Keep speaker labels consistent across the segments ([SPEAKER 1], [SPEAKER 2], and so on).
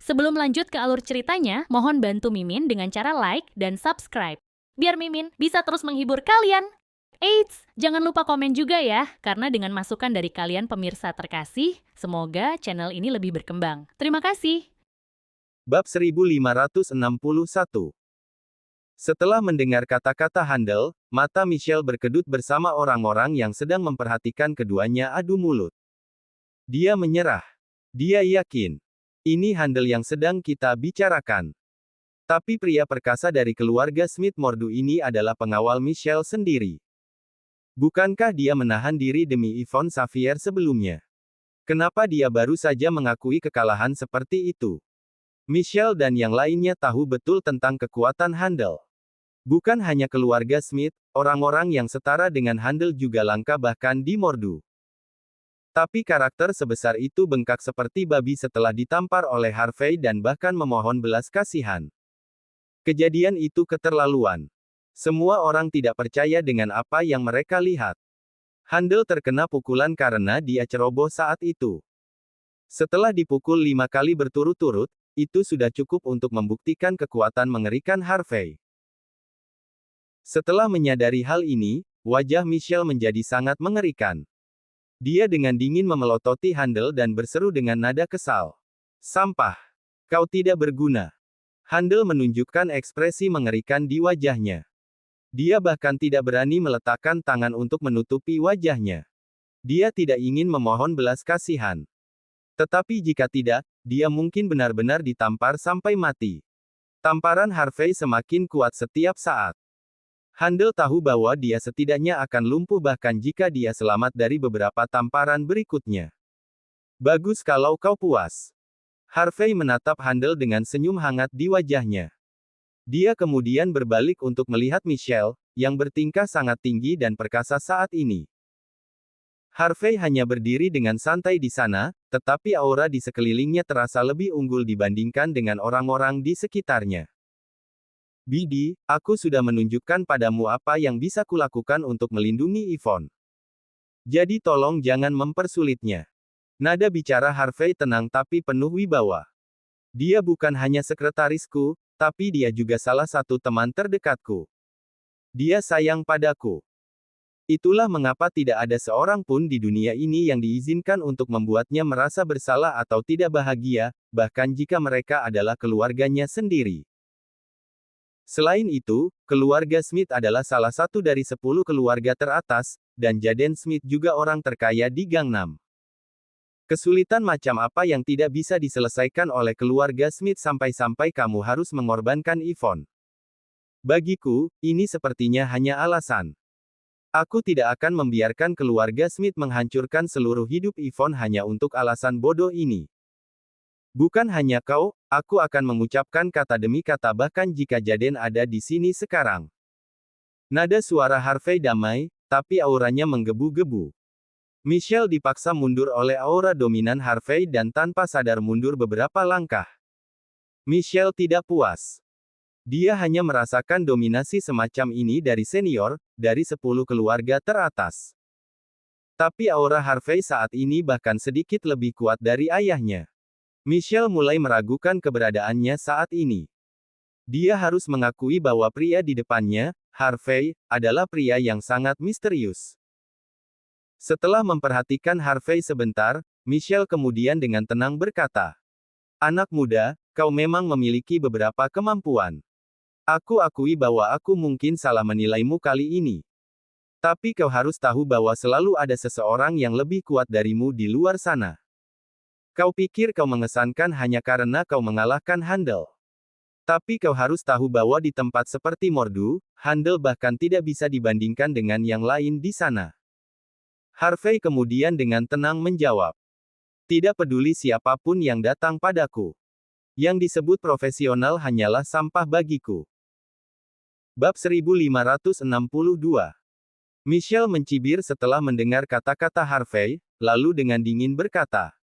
[SPEAKER 1] Sebelum lanjut ke alur ceritanya, mohon bantu Mimin dengan cara like dan subscribe. Biar Mimin bisa terus menghibur kalian. Eits, jangan lupa komen juga ya, karena dengan masukan dari kalian pemirsa terkasih, semoga channel ini lebih berkembang. Terima kasih.
[SPEAKER 2] Bab 1561. Setelah mendengar kata-kata handel, mata Michelle berkedut bersama orang-orang yang sedang memperhatikan keduanya adu mulut. Dia menyerah. Dia yakin. Ini handel yang sedang kita bicarakan. Tapi pria perkasa dari keluarga Smith Mordu ini adalah pengawal Michelle sendiri. Bukankah dia menahan diri demi Yvonne Xavier sebelumnya? Kenapa dia baru saja mengakui kekalahan seperti itu? Michelle dan yang lainnya tahu betul tentang kekuatan Handel. Bukan hanya keluarga Smith, orang-orang yang setara dengan Handel juga langka bahkan di Mordu. Tapi karakter sebesar itu bengkak seperti babi setelah ditampar oleh Harvey dan bahkan memohon belas kasihan. Kejadian itu keterlaluan. Semua orang tidak percaya dengan apa yang mereka lihat. Handel terkena pukulan karena dia ceroboh saat itu. Setelah dipukul 5 kali berturut-turut, itu sudah cukup untuk membuktikan kekuatan mengerikan Harvey. Setelah menyadari hal ini, wajah Michelle menjadi sangat mengerikan. Dia dengan dingin memelototi Handel dan berseru dengan nada kesal. Sampah. Kau tidak berguna. Handel menunjukkan ekspresi mengerikan di wajahnya. Dia bahkan tidak berani meletakkan tangan untuk menutupi wajahnya. Dia tidak ingin memohon belas kasihan. Tetapi jika tidak, dia mungkin benar-benar ditampar sampai mati. Tamparan Harvey semakin kuat setiap saat. Handel tahu bahwa dia setidaknya akan lumpuh bahkan jika dia selamat dari beberapa tamparan berikutnya. Bagus kalau kau puas. Harvey menatap Handel dengan senyum hangat di wajahnya. Dia kemudian berbalik untuk melihat Michelle, yang bertingkah sangat tinggi dan perkasa saat ini. Harvey hanya berdiri dengan santai di sana, tetapi aura di sekelilingnya terasa lebih unggul dibandingkan dengan orang-orang di sekitarnya. Bidi, aku sudah menunjukkan padamu apa yang bisa kulakukan untuk melindungi Yvonne. Jadi tolong jangan mempersulitnya. Nada bicara Harvey tenang tapi penuh wibawa. Dia bukan hanya sekretarisku, tapi dia juga salah satu teman terdekatku. Dia sayang padaku. Itulah mengapa tidak ada seorang pun di dunia ini yang diizinkan untuk membuatnya merasa bersalah atau tidak bahagia, bahkan jika mereka adalah keluarganya sendiri. Selain itu, keluarga Smith adalah salah satu dari 10 keluarga teratas, dan Jaden Smith juga orang terkaya di Gangnam. Kesulitan macam apa yang tidak bisa diselesaikan oleh keluarga Smith sampai-sampai kamu harus mengorbankan Yvonne? Bagiku, ini sepertinya hanya alasan. Aku tidak akan membiarkan keluarga Smith menghancurkan seluruh hidup Yvonne hanya untuk alasan bodoh ini. Bukan hanya kau, aku akan mengucapkan kata demi kata bahkan jika Jaden ada di sini sekarang. Nada suara Harvey damai, tapi auranya menggebu-gebu. Michelle dipaksa mundur oleh aura dominan Harvey dan tanpa sadar mundur beberapa langkah. Michelle tidak puas. Dia hanya merasakan dominasi semacam ini dari senior, dari 10 keluarga teratas. Tapi aura Harvey saat ini bahkan sedikit lebih kuat dari ayahnya. Michelle mulai meragukan keberadaannya saat ini. Dia harus mengakui bahwa pria di depannya, Harvey, adalah pria yang sangat misterius. Setelah memperhatikan Harvey sebentar, Michelle kemudian dengan tenang berkata, "Anak muda, kau memang memiliki beberapa kemampuan. Aku akui bahwa aku mungkin salah menilaimu kali ini. Tapi kau harus tahu bahwa selalu ada seseorang yang lebih kuat darimu di luar sana. Kau pikir kau mengesankan hanya karena kau mengalahkan Handel. Tapi kau harus tahu bahwa di tempat seperti Mordu, Handel bahkan tidak bisa dibandingkan dengan yang lain di sana." Harvey kemudian dengan tenang menjawab, "Tidak peduli siapapun yang datang padaku. Yang disebut profesional hanyalah sampah bagiku." Bab 1562. Michelle mencibir setelah mendengar kata-kata Harvey, lalu dengan dingin berkata,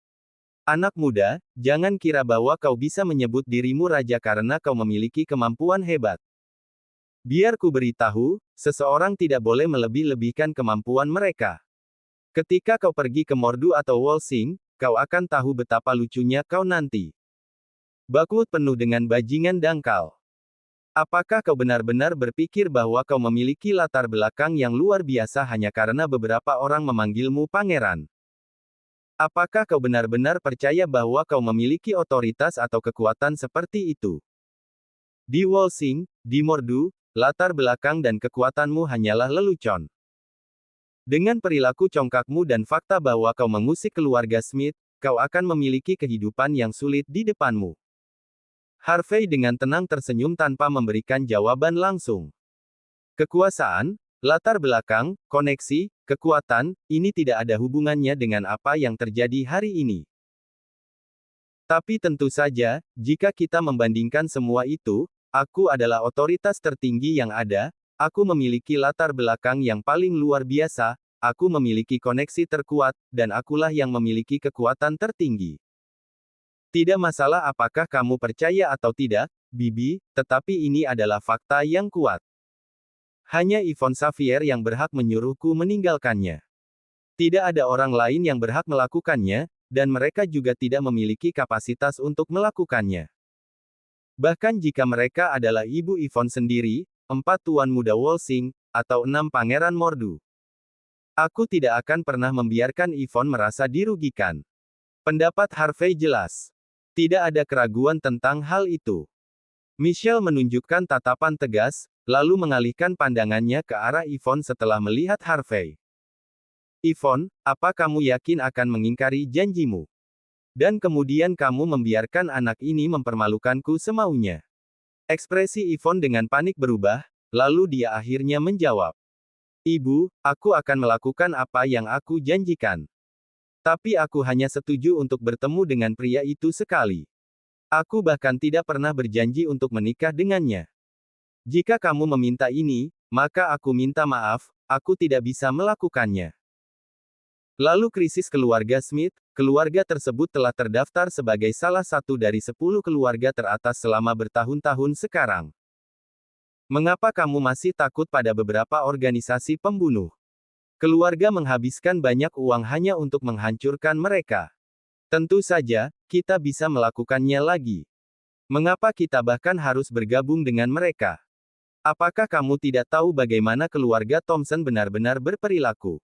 [SPEAKER 2] "Anak muda, jangan kira bahwa kau bisa menyebut dirimu raja karena kau memiliki kemampuan hebat. Biar ku beritahu, seseorang tidak boleh melebih-lebihkan kemampuan mereka. Ketika kau pergi ke Mordu atau Wolsing, kau akan tahu betapa lucunya kau nanti." Bakwood penuh dengan bajingan dangkal. Apakah kau benar-benar berpikir bahwa kau memiliki latar belakang yang luar biasa hanya karena beberapa orang memanggilmu pangeran? Apakah kau benar-benar percaya bahwa kau memiliki otoritas atau kekuatan seperti itu? Di Wolsing, di Mordu, latar belakang dan kekuatanmu hanyalah lelucon. Dengan perilaku congkakmu dan fakta bahwa kau mengusik keluarga Smith, kau akan memiliki kehidupan yang sulit di depanmu. Harvey dengan tenang tersenyum tanpa memberikan jawaban langsung. Kekuasaan, latar belakang, koneksi, kekuatan, ini tidak ada hubungannya dengan apa yang terjadi hari ini. Tapi tentu saja, jika kita membandingkan semua itu, aku adalah otoritas tertinggi yang ada, aku memiliki latar belakang yang paling luar biasa, aku memiliki koneksi terkuat, dan akulah yang memiliki kekuatan tertinggi. Tidak masalah apakah kamu percaya atau tidak, Bibi, tetapi ini adalah fakta yang kuat. Hanya Yvonne Xavier yang berhak menyuruhku meninggalkannya. Tidak ada orang lain yang berhak melakukannya, dan mereka juga tidak memiliki kapasitas untuk melakukannya. Bahkan jika mereka adalah Ibu Yvonne sendiri, 4 tuan muda Wolsing, atau 6 pangeran Mordu. Aku tidak akan pernah membiarkan Yvonne merasa dirugikan. Pendapat Harvey jelas. Tidak ada keraguan tentang hal itu. Michelle menunjukkan tatapan tegas, lalu mengalihkan pandangannya ke arah Yvonne setelah melihat Harvey. Yvonne, apa kamu yakin akan mengingkari janjimu? Dan kemudian kamu membiarkan anak ini mempermalukanku semaunya. Ekspresi Yvonne dengan panik berubah, lalu dia akhirnya menjawab. Ibu, aku akan melakukan apa yang aku janjikan. Tapi aku hanya setuju untuk bertemu dengan pria itu sekali. Aku bahkan tidak pernah berjanji untuk menikah dengannya. Jika kamu meminta ini, maka aku minta maaf, aku tidak bisa melakukannya. Lalu krisis keluarga Smith, keluarga tersebut telah terdaftar sebagai salah satu dari 10 keluarga teratas selama bertahun-tahun sekarang. Mengapa kamu masih takut pada beberapa organisasi pembunuh? Keluarga menghabiskan banyak uang hanya untuk menghancurkan mereka. Tentu saja, kita bisa melakukannya lagi. Mengapa kita bahkan harus bergabung dengan mereka? Apakah kamu tidak tahu bagaimana keluarga Thompson benar-benar berperilaku?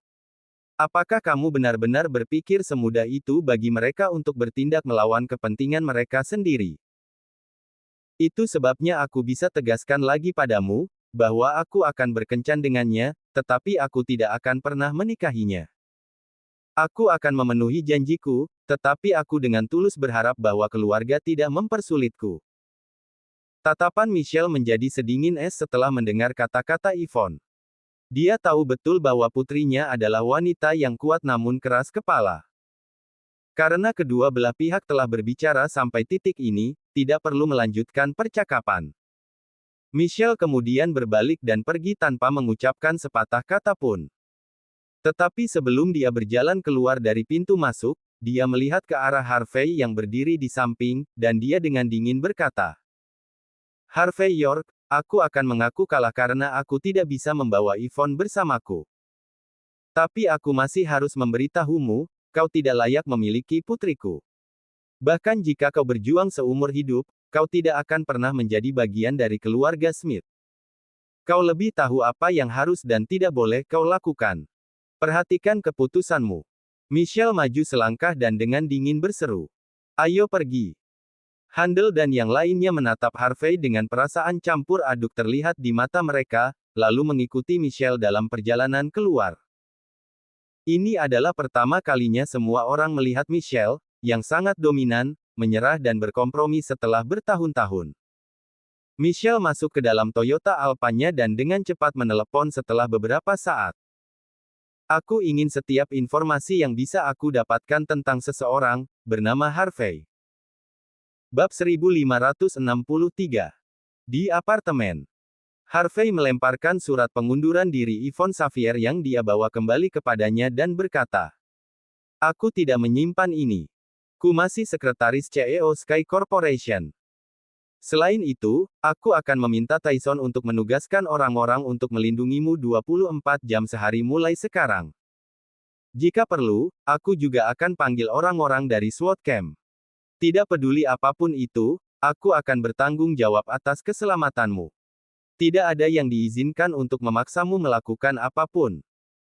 [SPEAKER 2] Apakah kamu benar-benar berpikir semudah itu bagi mereka untuk bertindak melawan kepentingan mereka sendiri? Itu sebabnya aku bisa tegaskan lagi padamu, bahwa aku akan berkencan dengannya, tetapi aku tidak akan pernah menikahinya. Aku akan memenuhi janjiku, tetapi aku dengan tulus berharap bahwa keluarga tidak mempersulitku. Tatapan Michelle menjadi sedingin es setelah mendengar kata-kata Yvonne. Dia tahu betul bahwa putrinya adalah wanita yang kuat namun keras kepala. Karena kedua belah pihak telah berbicara sampai titik ini, tidak perlu melanjutkan percakapan. Michelle kemudian berbalik dan pergi tanpa mengucapkan sepatah kata pun. Tetapi sebelum dia berjalan keluar dari pintu masuk, dia melihat ke arah Harvey yang berdiri di samping, dan dia dengan dingin berkata, Harvey York, aku akan mengaku kalah karena aku tidak bisa membawa Yvonne bersamaku. Tapi aku masih harus memberitahumu, kau tidak layak memiliki putriku. Bahkan jika kau berjuang seumur hidup, kau tidak akan pernah menjadi bagian dari keluarga Smith. Kau lebih tahu apa yang harus dan tidak boleh kau lakukan. Perhatikan keputusanmu. Michelle maju selangkah dan dengan dingin berseru. Ayo pergi. Handel dan yang lainnya menatap Harvey dengan perasaan campur aduk terlihat di mata mereka, lalu mengikuti Michelle dalam perjalanan keluar. Ini adalah pertama kalinya semua orang melihat Michelle, yang sangat dominan, menyerah dan berkompromi setelah bertahun-tahun. Michelle masuk ke dalam Toyota Alphanya dan dengan cepat menelepon setelah beberapa saat. Aku ingin setiap informasi yang bisa aku dapatkan tentang seseorang, bernama Harvey. Bab 1563. Di apartemen. Harvey melemparkan surat pengunduran diri Yvonne Xavier yang dia bawa kembali kepadanya dan berkata, Aku tidak menyimpan ini. Ku masih sekretaris CEO Sky Corporation. Selain itu, aku akan meminta Tyson untuk menugaskan orang-orang untuk melindungimu 24 jam sehari mulai sekarang. Jika perlu, aku juga akan panggil orang-orang dari SWAT Camp. Tidak peduli apapun itu, Aku akan bertanggung jawab atas keselamatanmu. Tidak ada yang diizinkan untuk memaksamu melakukan apapun.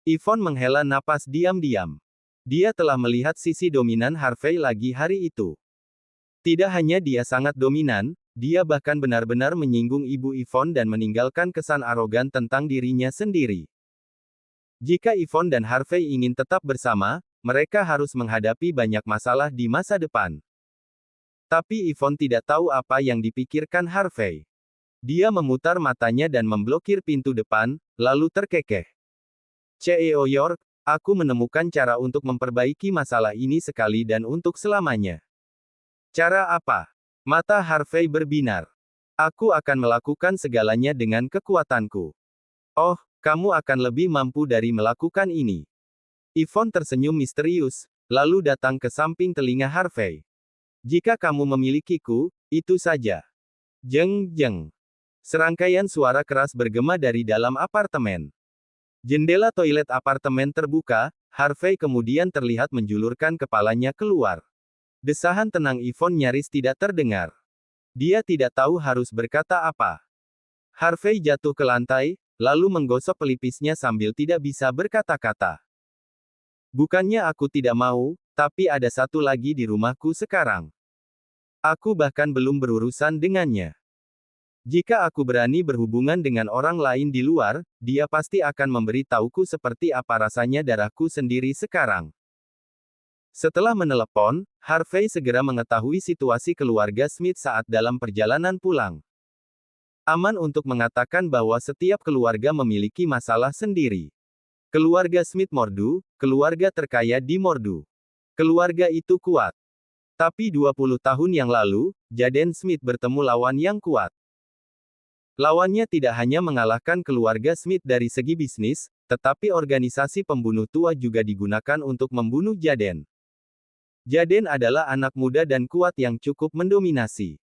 [SPEAKER 2] Yvonne menghela napas diam-diam. Dia telah melihat sisi dominan Harvey lagi hari itu. Tidak hanya dia sangat dominan, dia bahkan benar-benar menyinggung ibu Yvonne dan meninggalkan kesan arogan tentang dirinya sendiri. Jika Yvonne dan Harvey ingin tetap bersama, mereka harus menghadapi banyak masalah di masa depan. Tapi Yvonne tidak tahu apa yang dipikirkan Harvey. Dia memutar matanya dan memblokir pintu depan, lalu terkekeh. CEO York, aku menemukan cara untuk memperbaiki masalah ini sekali dan untuk selamanya. Cara apa? Mata Harvey berbinar. Aku akan melakukan segalanya dengan kekuatanku. Oh, kamu akan lebih mampu dari melakukan ini. Yvonne tersenyum misterius, lalu datang ke samping telinga Harvey. Jika kamu memilikiku, itu saja. Jeng, jeng. Serangkaian suara keras bergema dari dalam apartemen. Jendela toilet apartemen terbuka, Harvey kemudian terlihat menjulurkan kepalanya keluar. Desahan tenang Yvonne nyaris tidak terdengar. Dia tidak tahu harus berkata apa. Harvey jatuh ke lantai, lalu menggosok pelipisnya sambil tidak bisa berkata-kata. Bukannya aku tidak mau, tapi ada satu lagi di rumahku sekarang. Aku bahkan belum berurusan dengannya. Jika aku berani berhubungan dengan orang lain di luar, dia pasti akan memberi tahuku seperti apa rasanya darahku sendiri sekarang. Setelah menelepon, Harvey segera mengetahui situasi keluarga Smith saat dalam perjalanan pulang. Aman untuk mengatakan bahwa setiap keluarga memiliki masalah sendiri. Keluarga Smith Mordu, keluarga terkaya di Mordu. Keluarga itu kuat. Tapi 20 tahun yang lalu, Jaden Smith bertemu lawan yang kuat. Lawannya tidak hanya mengalahkan keluarga Smith dari segi bisnis, tetapi organisasi pembunuh tua juga digunakan untuk membunuh Jaden. Jaden adalah anak muda dan kuat yang cukup mendominasi.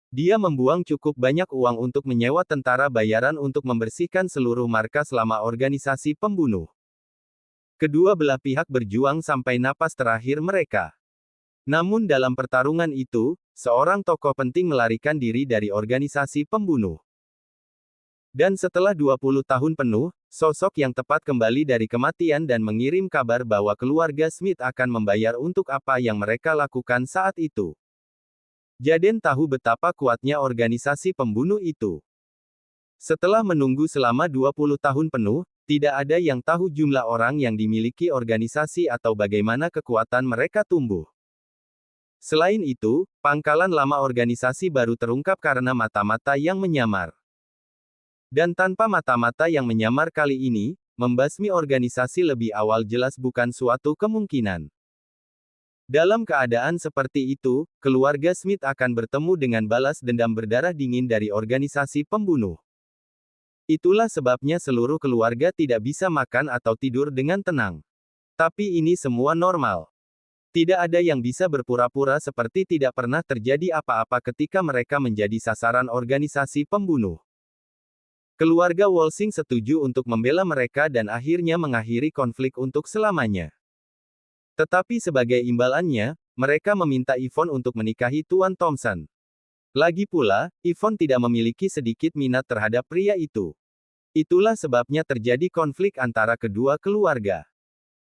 [SPEAKER 2] Dia membuang cukup banyak uang untuk menyewa tentara bayaran untuk membersihkan seluruh markas selama organisasi pembunuh. Kedua belah pihak berjuang sampai napas terakhir mereka. Namun dalam pertarungan itu, seorang tokoh penting melarikan diri dari organisasi pembunuh. Dan setelah 20 tahun penuh, sosok yang tepat kembali dari kematian dan mengirim kabar bahwa keluarga Smith akan membayar untuk apa yang mereka lakukan saat itu. Jaden tahu betapa kuatnya organisasi pembunuh itu. Setelah menunggu selama 20 tahun penuh, tidak ada yang tahu jumlah orang yang dimiliki organisasi atau bagaimana kekuatan mereka tumbuh. Selain itu, pangkalan lama organisasi baru terungkap karena mata-mata yang menyamar. Dan tanpa mata-mata yang menyamar kali ini, membasmi organisasi lebih awal jelas bukan suatu kemungkinan. Dalam keadaan seperti itu, keluarga Smith akan bertemu dengan balas dendam berdarah dingin dari organisasi pembunuh. Itulah sebabnya seluruh keluarga tidak bisa makan atau tidur dengan tenang. Tapi ini semua normal. Tidak ada yang bisa berpura-pura seperti tidak pernah terjadi apa-apa ketika mereka menjadi sasaran organisasi pembunuh. Keluarga Walsing setuju untuk membela mereka dan akhirnya mengakhiri konflik untuk selamanya. Tetapi sebagai imbalannya, mereka meminta Yvonne untuk menikahi Tuan Thompson. Lagi pula, Yvonne tidak memiliki sedikit minat terhadap pria itu. Itulah sebabnya terjadi konflik antara kedua keluarga.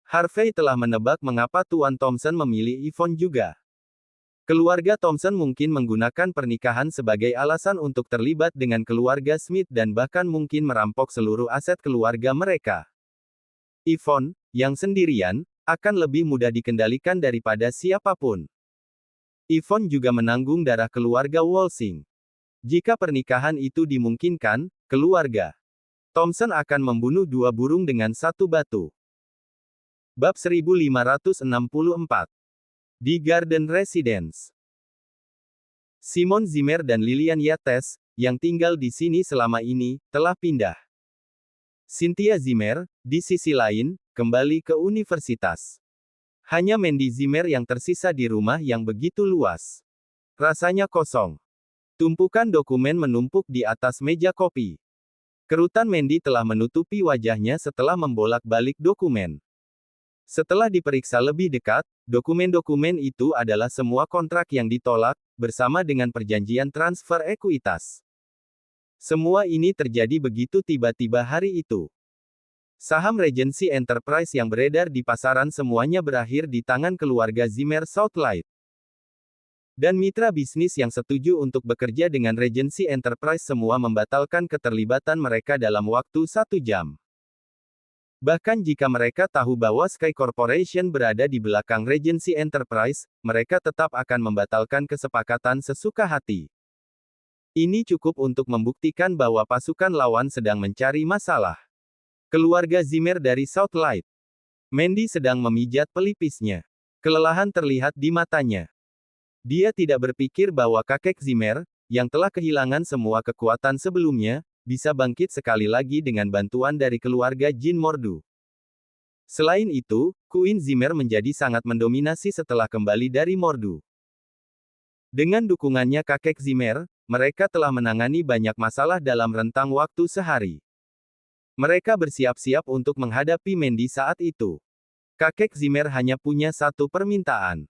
[SPEAKER 2] Harvey telah menebak mengapa Tuan Thompson memilih Yvonne juga. Keluarga Thompson mungkin menggunakan pernikahan sebagai alasan untuk terlibat dengan keluarga Smith dan bahkan mungkin merampok seluruh aset keluarga mereka. Yvonne, yang sendirian, akan lebih mudah dikendalikan daripada siapapun. Yvonne juga menanggung darah keluarga Walsing. Jika pernikahan itu dimungkinkan, keluarga Thompson akan membunuh dua burung dengan satu batu. Bab 1564. Di Garden Residence. Simon Zimmer dan Lillian Yates, yang tinggal di sini selama ini, telah pindah. Cynthia Zimmer, di sisi lain, kembali ke universitas. Hanya Mandy Zimmer yang tersisa di rumah yang begitu luas. Rasanya kosong. Tumpukan dokumen menumpuk di atas meja kopi. Kerutan Mandy telah menutupi wajahnya setelah membolak-balik dokumen. Setelah diperiksa lebih dekat, Dokumen-dokumen itu adalah semua kontrak yang ditolak, bersama dengan perjanjian transfer ekuitas. Semua ini terjadi begitu tiba-tiba hari itu. Saham Regency Enterprise yang beredar di pasaran semuanya berakhir di tangan keluarga Zimmer Southlight. Dan mitra bisnis yang setuju untuk bekerja dengan Regency Enterprise semua membatalkan keterlibatan mereka dalam waktu 1 jam. Bahkan jika mereka tahu bahwa Sky Corporation berada di belakang Regency Enterprise, mereka tetap akan membatalkan kesepakatan sesuka hati. Ini cukup untuk membuktikan bahwa pasukan lawan sedang mencari masalah. Keluarga Zimmer dari Southlight. Mandy sedang memijat pelipisnya. Kelelahan terlihat di matanya. Dia tidak berpikir bahwa kakek Zimmer, yang telah kehilangan semua kekuatan sebelumnya, bisa bangkit sekali lagi dengan bantuan dari keluarga Jin Mordu. Selain itu, Queen Zimmer menjadi sangat mendominasi setelah kembali dari Mordu. Dengan dukungannya kakek Zimmer, mereka telah menangani banyak masalah dalam rentang waktu sehari. Mereka bersiap-siap untuk menghadapi Mandy saat itu. Kakek Zimmer hanya punya satu permintaan.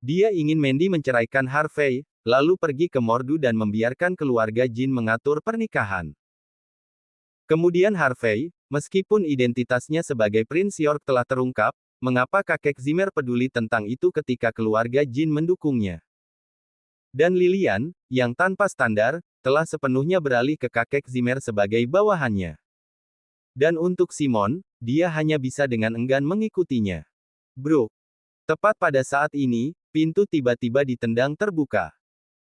[SPEAKER 2] Dia ingin Mandy menceraikan Harvey, lalu pergi ke Mordu dan membiarkan keluarga Jin mengatur pernikahan. Kemudian Harvey, meskipun identitasnya sebagai Prince York telah terungkap, mengapa kakek Zimmer peduli tentang itu ketika keluarga Jin mendukungnya? Dan Lilian, yang tanpa standar, telah sepenuhnya beralih ke kakek Zimmer sebagai bawahannya. Dan untuk Simon, dia hanya bisa dengan enggan mengikutinya. Brooke. Tepat pada saat ini, pintu tiba-tiba ditendang terbuka.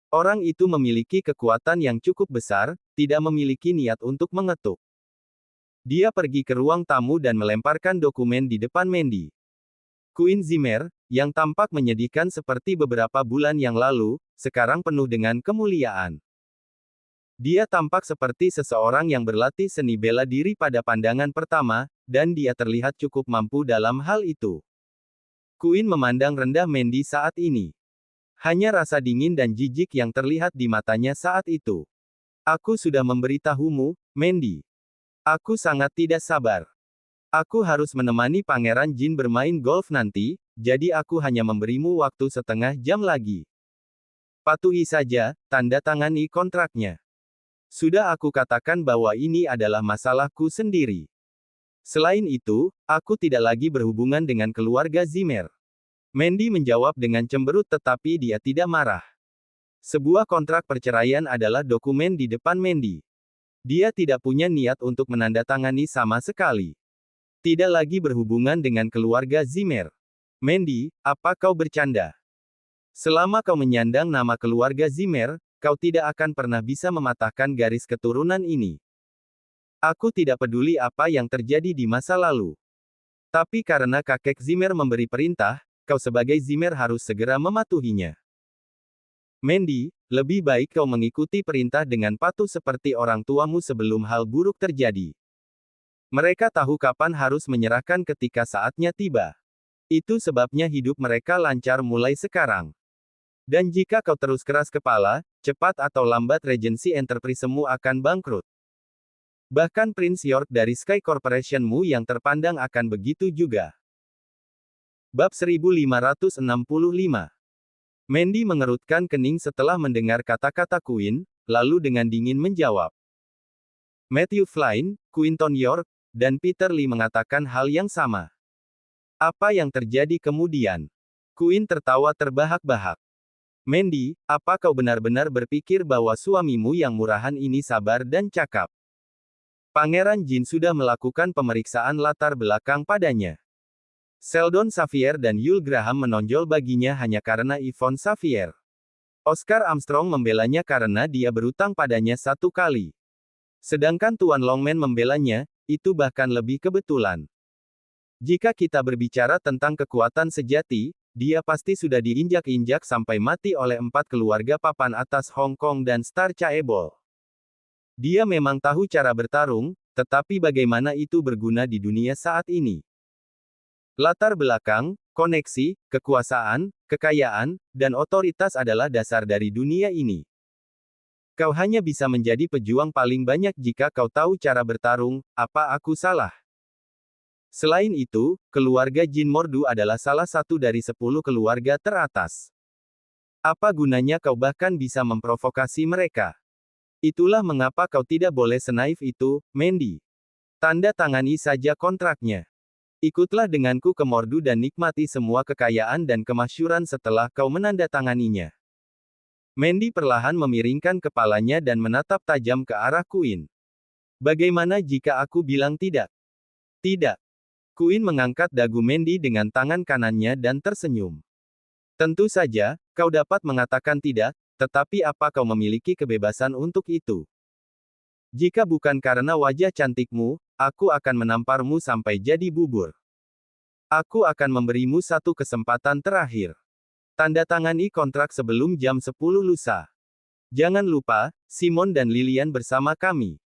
[SPEAKER 2] Orang itu memiliki kekuatan yang cukup besar, tidak memiliki niat untuk mengetuk. Dia pergi ke ruang tamu dan melemparkan dokumen di depan Mandy. Queen Zimmer, yang tampak menyedihkan seperti beberapa bulan yang lalu, sekarang penuh dengan kemuliaan. Dia tampak seperti seseorang yang berlatih seni bela diri pada pandangan pertama, dan dia terlihat cukup mampu dalam hal itu. Queen memandang rendah Mandy saat ini. Hanya rasa dingin dan jijik yang terlihat di matanya saat itu. Aku sudah memberitahumu, Mandy. Aku sangat tidak sabar. Aku harus menemani Pangeran Jin bermain golf nanti, jadi aku hanya memberimu waktu setengah jam lagi. Patuhi saja, tanda tangani kontraknya. Sudah aku katakan bahwa ini adalah masalahku sendiri. Selain itu, aku tidak lagi berhubungan dengan keluarga Zimmer. Mandy menjawab dengan cemberut tetapi dia tidak marah. Sebuah kontrak perceraian adalah dokumen di depan Mandy. Dia tidak punya niat untuk menandatangani sama sekali. Tidak lagi berhubungan dengan keluarga Zimmer. Mandy, apa kau bercanda? Selama kau menyandang nama keluarga Zimmer, kau tidak akan pernah bisa mematahkan garis keturunan ini. Aku tidak peduli apa yang terjadi di masa lalu. Tapi karena kakek Zimmer memberi perintah, kau sebagai Zimmer harus segera mematuhinya. Mandy, lebih baik kau mengikuti perintah dengan patuh seperti orang tuamu sebelum hal buruk terjadi. Mereka tahu kapan harus menyerahkan ketika saatnya tiba. Itu sebabnya hidup mereka lancar mulai sekarang. Dan jika kau terus keras kepala, cepat atau lambat Regency Enterprise-mu akan bangkrut. Bahkan Prince York dari Sky Corporation-mu yang terpandang akan begitu juga. Bab 1565. Mandy mengerutkan kening setelah mendengar kata-kata Queen, lalu dengan dingin menjawab. Matthew Flynn, Quinton York, dan Peter Lee mengatakan hal yang sama. Apa yang terjadi kemudian? Queen tertawa terbahak-bahak. Mandy, apa kau benar-benar berpikir bahwa suamimu yang murahan ini sabar dan cakap? Pangeran Jin sudah melakukan pemeriksaan latar belakang padanya. Sheldon Xavier dan Yul Graham menonjol baginya hanya karena Yvonne Xavier. Oscar Armstrong membelanya karena dia berutang padanya 1 kali. Sedangkan Tuan Longman membelanya, itu bahkan lebih kebetulan. Jika kita berbicara tentang kekuatan sejati, dia pasti sudah diinjak-injak sampai mati oleh 4 keluarga papan atas Hong Kong dan Star Chaebol. Dia memang tahu cara bertarung, tetapi bagaimana itu berguna di dunia saat ini? Latar belakang, koneksi, kekuasaan, kekayaan, dan otoritas adalah dasar dari dunia ini. Kau hanya bisa menjadi pejuang paling banyak jika kau tahu cara bertarung. Apa aku salah? Selain itu, keluarga Jin Mordu adalah salah satu dari 10 keluarga teratas. Apa gunanya kau bahkan bisa memprovokasi mereka? Itulah mengapa kau tidak boleh senaif itu, Mandy. Tanda tangani saja kontraknya. Ikutlah denganku ke Mordu dan nikmati semua kekayaan dan kemasyhuran setelah kau menandatanganinya. Mandy perlahan memiringkan kepalanya dan menatap tajam ke arah Queen. Bagaimana jika aku bilang tidak? Tidak. Queen mengangkat dagu Mandy dengan tangan kanannya dan tersenyum. Tentu saja, kau dapat mengatakan tidak, tetapi apa kau memiliki kebebasan untuk itu? Jika bukan karena wajah cantikmu, aku akan menamparmu sampai jadi bubur. Aku akan memberimu satu kesempatan terakhir. Tanda tangani kontrak sebelum jam 10 lusa. Jangan lupa, Simon dan Lilian bersama kami.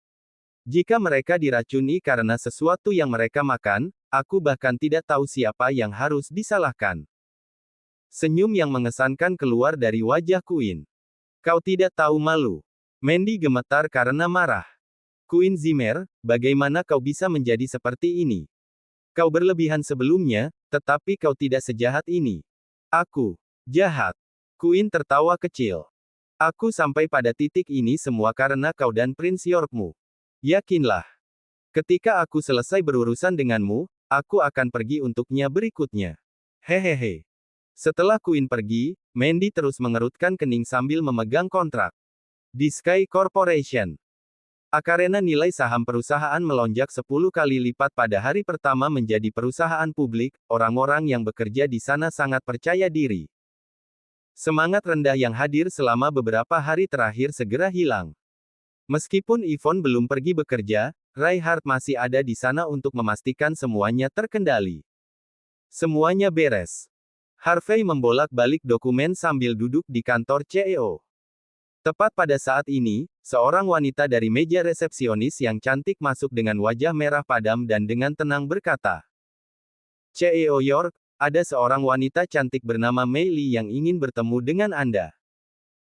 [SPEAKER 2] Jika mereka diracuni karena sesuatu yang mereka makan, aku bahkan tidak tahu siapa yang harus disalahkan. Senyum yang mengesankan keluar dari wajah Queen. Kau tidak tahu malu. Mandy gemetar karena marah. Queen Zimmer, bagaimana kau bisa menjadi seperti ini? Kau berlebihan sebelumnya, tetapi kau tidak sejahat ini. Aku jahat. Queen tertawa kecil. Aku sampai pada titik ini semua karena kau dan Prince Yorkmu. Yakinlah. Ketika aku selesai berurusan denganmu, aku akan pergi untuknya berikutnya. Hehehe. Setelah Queen pergi, Mandy terus mengerutkan kening sambil memegang kontrak. Di Sky Corporation. Akarena nilai saham perusahaan melonjak 10 kali lipat pada hari pertama menjadi perusahaan publik, orang-orang yang bekerja di sana sangat percaya diri. Semangat rendah yang hadir selama beberapa hari terakhir segera hilang. Meskipun Yvonne belum pergi bekerja, Reinhardt masih ada di sana untuk memastikan semuanya terkendali. Semuanya beres. Harvey membolak-balik dokumen sambil duduk di kantor CEO. Tepat pada saat ini, seorang wanita dari meja resepsionis yang cantik masuk dengan wajah merah padam dan dengan tenang berkata, CEO York, ada seorang wanita cantik bernama Mei Li yang ingin bertemu dengan Anda.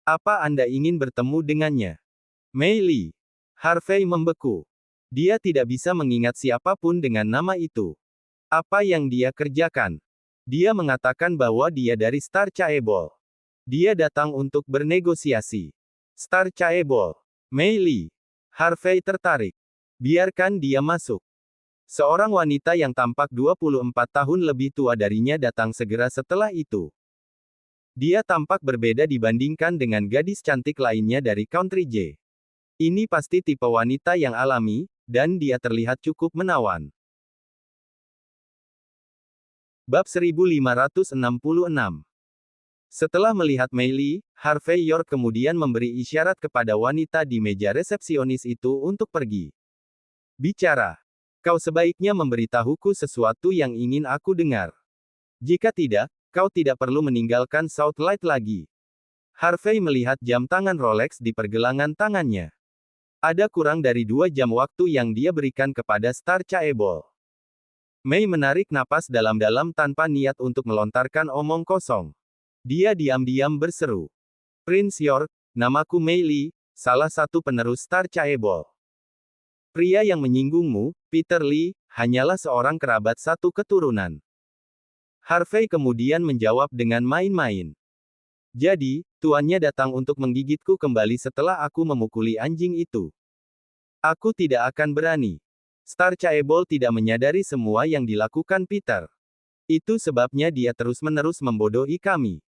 [SPEAKER 2] Apa Anda ingin bertemu dengannya? Mei Li. Harvey membeku. Dia tidak bisa mengingat siapapun dengan nama itu. Apa yang dia kerjakan? Dia mengatakan bahwa dia dari Star Chaebol. Dia datang untuk bernegosiasi. Star Chaebol. Mei Li. Harvey tertarik. Biarkan dia masuk. Seorang wanita yang tampak 24 tahun lebih tua darinya datang segera setelah itu. Dia tampak berbeda dibandingkan dengan gadis cantik lainnya dari Country J. Ini pasti tipe wanita yang alami, dan dia terlihat cukup menawan. Bab 1566. Setelah melihat Mei Li, Harvey York kemudian memberi isyarat kepada wanita di meja resepsionis itu untuk pergi. Bicara. Kau sebaiknya memberitahuku sesuatu yang ingin aku dengar. Jika tidak, kau tidak perlu meninggalkan Southlight lagi. Harvey melihat jam tangan Rolex di pergelangan tangannya. Ada kurang dari 2 jam waktu yang dia berikan kepada Star Chaebol. Mei menarik napas dalam-dalam tanpa niat untuk melontarkan omong kosong. Dia diam-diam berseru. Prince York, namaku Mei Li, salah satu penerus Star Chaebol. Pria yang menyinggungmu, Peter Li, hanyalah seorang kerabat satu keturunan. Harvey kemudian menjawab dengan main-main. Jadi, tuannya datang untuk menggigitku kembali setelah aku memukuli anjing itu. Aku tidak akan berani. Star Chaebol tidak menyadari semua yang dilakukan Peter. Itu sebabnya dia terus-menerus membodohi kami.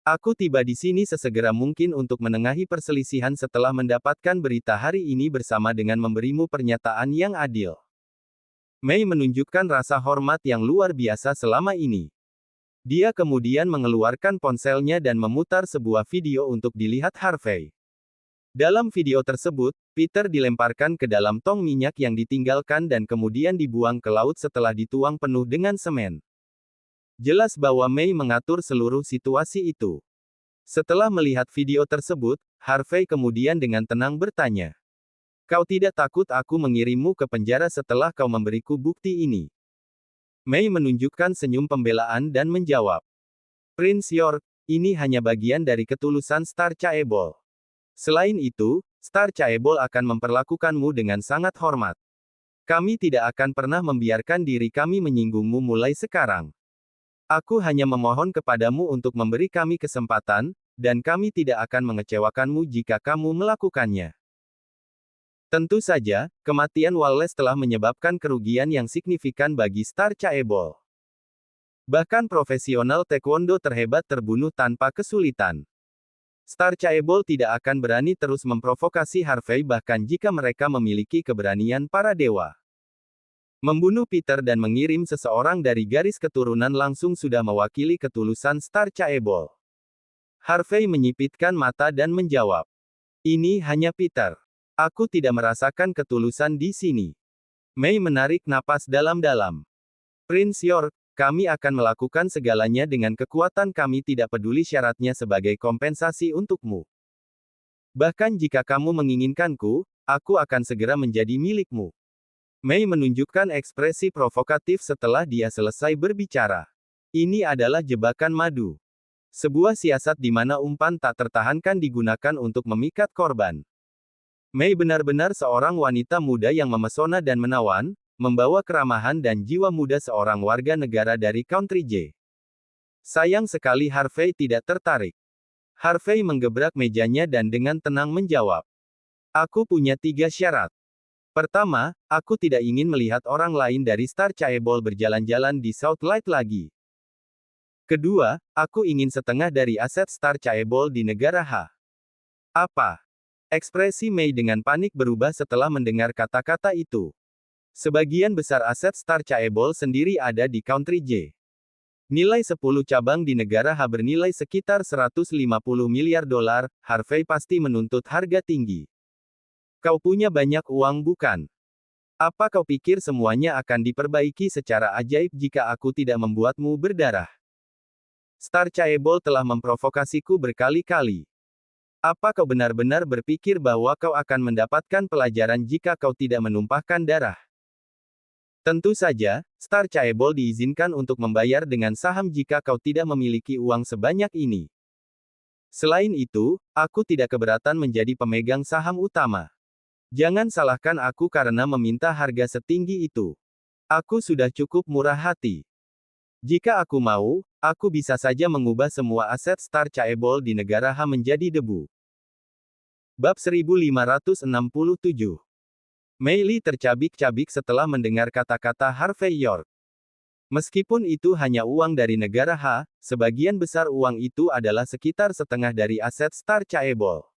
[SPEAKER 2] Aku tiba di sini sesegera mungkin untuk menengahi perselisihan setelah mendapatkan berita hari ini bersama dengan memberimu pernyataan yang adil. Mei menunjukkan rasa hormat yang luar biasa selama ini. Dia kemudian mengeluarkan ponselnya dan memutar sebuah video untuk dilihat Harvey. Dalam video tersebut, Peter dilemparkan ke dalam tong minyak yang ditinggalkan dan kemudian dibuang ke laut setelah dituang penuh dengan semen. Jelas bahwa Mei mengatur seluruh situasi itu. Setelah melihat video tersebut, Harvey kemudian dengan tenang bertanya. Kau tidak takut aku mengirimmu ke penjara setelah kau memberiku bukti ini? Mei menunjukkan senyum pembelaan dan menjawab. Prince York, ini hanya bagian dari ketulusan Star Chaebol. Selain itu, Star Chaebol akan memperlakukanmu dengan sangat hormat. Kami tidak akan pernah membiarkan diri kami menyinggungmu mulai sekarang. Aku hanya memohon kepadamu untuk memberi kami kesempatan, dan kami tidak akan mengecewakanmu jika kamu melakukannya. Tentu saja, kematian Wallace telah menyebabkan kerugian yang signifikan bagi Star Chaebol. Bahkan profesional taekwondo terhebat terbunuh tanpa kesulitan. Star Chaebol tidak akan berani terus memprovokasi Harvey bahkan jika mereka memiliki keberanian para dewa. Membunuh Peter dan mengirim seseorang dari garis keturunan langsung sudah mewakili ketulusan Star Chaebol. Harvey menyipitkan mata dan menjawab, "Ini hanya Peter. Aku tidak merasakan ketulusan di sini." Mei menarik napas dalam-dalam. "Prince York, kami akan melakukan segalanya dengan kekuatan kami tidak peduli syaratnya sebagai kompensasi untukmu. Bahkan jika kamu menginginkanku, aku akan segera menjadi milikmu." Mei menunjukkan ekspresi provokatif setelah dia selesai berbicara. Ini adalah jebakan madu. Sebuah siasat di mana umpan tak tertahankan digunakan untuk memikat korban. Mei benar-benar seorang wanita muda yang memesona dan menawan, membawa keramahan dan jiwa muda seorang warga negara dari Country J. Sayang sekali Harvey tidak tertarik. Harvey menggebrak mejanya dan dengan tenang menjawab, "Aku punya 3 syarat. Pertama, aku tidak ingin melihat orang lain dari Star Chaebol berjalan-jalan di Southlight lagi. Kedua, aku ingin setengah dari aset Star Chaebol di negara H." "Apa?" Ekspresi Mei dengan panik berubah setelah mendengar kata-kata itu. Sebagian besar aset Star Chaebol sendiri ada di Country J. Nilai 10 cabang di negara H bernilai sekitar 150 miliar dolar, Harvey pasti menuntut harga tinggi. "Kau punya banyak uang bukan? Apa kau pikir semuanya akan diperbaiki secara ajaib jika aku tidak membuatmu berdarah? Star Chaebol telah memprovokasiku berkali-kali. Apa kau benar-benar berpikir bahwa kau akan mendapatkan pelajaran jika kau tidak menumpahkan darah?" Tentu saja, Star Chaebol diizinkan untuk membayar dengan saham jika kau tidak memiliki uang sebanyak ini. Selain itu, aku tidak keberatan menjadi pemegang saham utama. Jangan salahkan aku karena meminta harga setinggi itu. Aku sudah cukup murah hati. Jika aku mau, aku bisa saja mengubah semua aset Star Chaebol di negara H menjadi debu. Bab 1567. Mei Li tercabik-cabik setelah mendengar kata-kata Harvey York. Meskipun itu hanya uang dari negara H, sebagian besar uang itu adalah sekitar setengah dari aset Star Chaebol.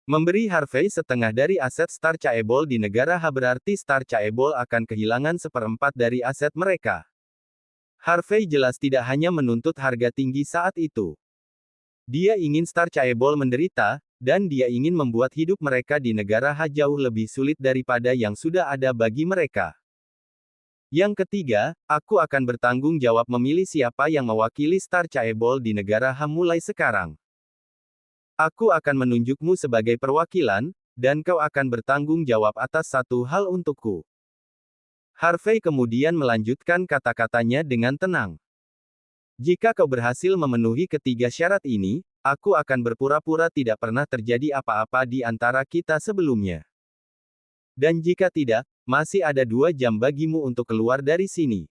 [SPEAKER 2] Memberi Harvey setengah dari aset Star Chaebol di negara H berarti Star Chaebol akan kehilangan seperempat dari aset mereka. Harvey jelas tidak hanya menuntut harga tinggi saat itu. Dia ingin Star Chaebol menderita, dan dia ingin membuat hidup mereka di negara H jauh lebih sulit daripada yang sudah ada bagi mereka. Yang ketiga, aku akan bertanggung jawab memilih siapa yang mewakili Star Chaebol di negara H mulai sekarang. Aku akan menunjukmu sebagai perwakilan, dan kau akan bertanggung jawab atas satu hal untukku. Harvey kemudian melanjutkan kata-katanya dengan tenang. "Jika kau berhasil memenuhi ketiga syarat ini, aku akan berpura-pura tidak pernah terjadi apa-apa di antara kita sebelumnya. Dan jika tidak, masih ada 2 jam bagimu untuk keluar dari sini.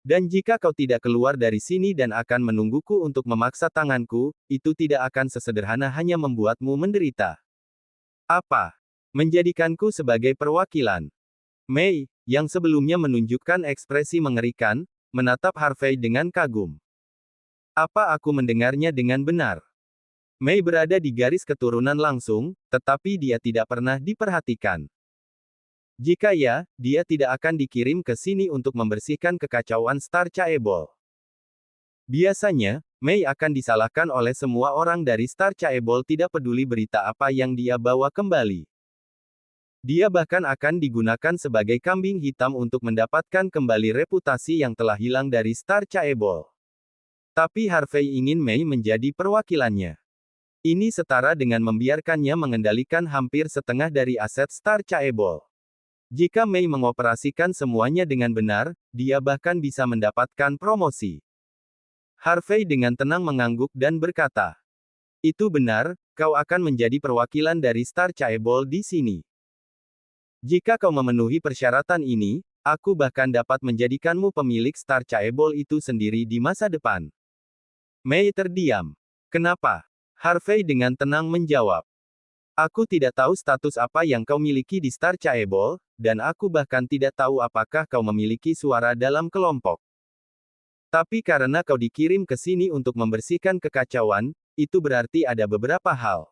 [SPEAKER 2] Dan jika kau tidak keluar dari sini dan akan menungguku untuk memaksa tanganku, itu tidak akan sesederhana hanya membuatmu menderita." "Apa? Menjadikanku sebagai perwakilan?" Mei, yang sebelumnya menunjukkan ekspresi mengerikan, menatap Harvey dengan kagum. "Apa aku mendengarnya dengan benar?" Mei berada di garis keturunan langsung, tetapi dia tidak pernah diperhatikan. Jika ya, dia tidak akan dikirim ke sini untuk membersihkan kekacauan Star Chaebol. Biasanya, Mei akan disalahkan oleh semua orang dari Star Chaebol tidak peduli berita apa yang dia bawa kembali. Dia bahkan akan digunakan sebagai kambing hitam untuk mendapatkan kembali reputasi yang telah hilang dari Star Chaebol. Tapi Harvey ingin Mei menjadi perwakilannya. Ini setara dengan membiarkannya mengendalikan hampir setengah dari aset Star Chaebol. Jika Mei mengoperasikan semuanya dengan benar, dia bahkan bisa mendapatkan promosi. Harvey dengan tenang mengangguk dan berkata, "Itu benar, kau akan menjadi perwakilan dari Star Chaebol di sini." Jika kau memenuhi persyaratan ini, aku bahkan dapat menjadikanmu pemilik Star Chaebol itu sendiri di masa depan. Mei terdiam. Kenapa? Harvey dengan tenang menjawab. Aku tidak tahu status apa yang kau miliki di Star Chaebol, dan aku bahkan tidak tahu apakah kau memiliki suara dalam kelompok. Tapi karena kau dikirim ke sini untuk membersihkan kekacauan, itu berarti ada beberapa hal.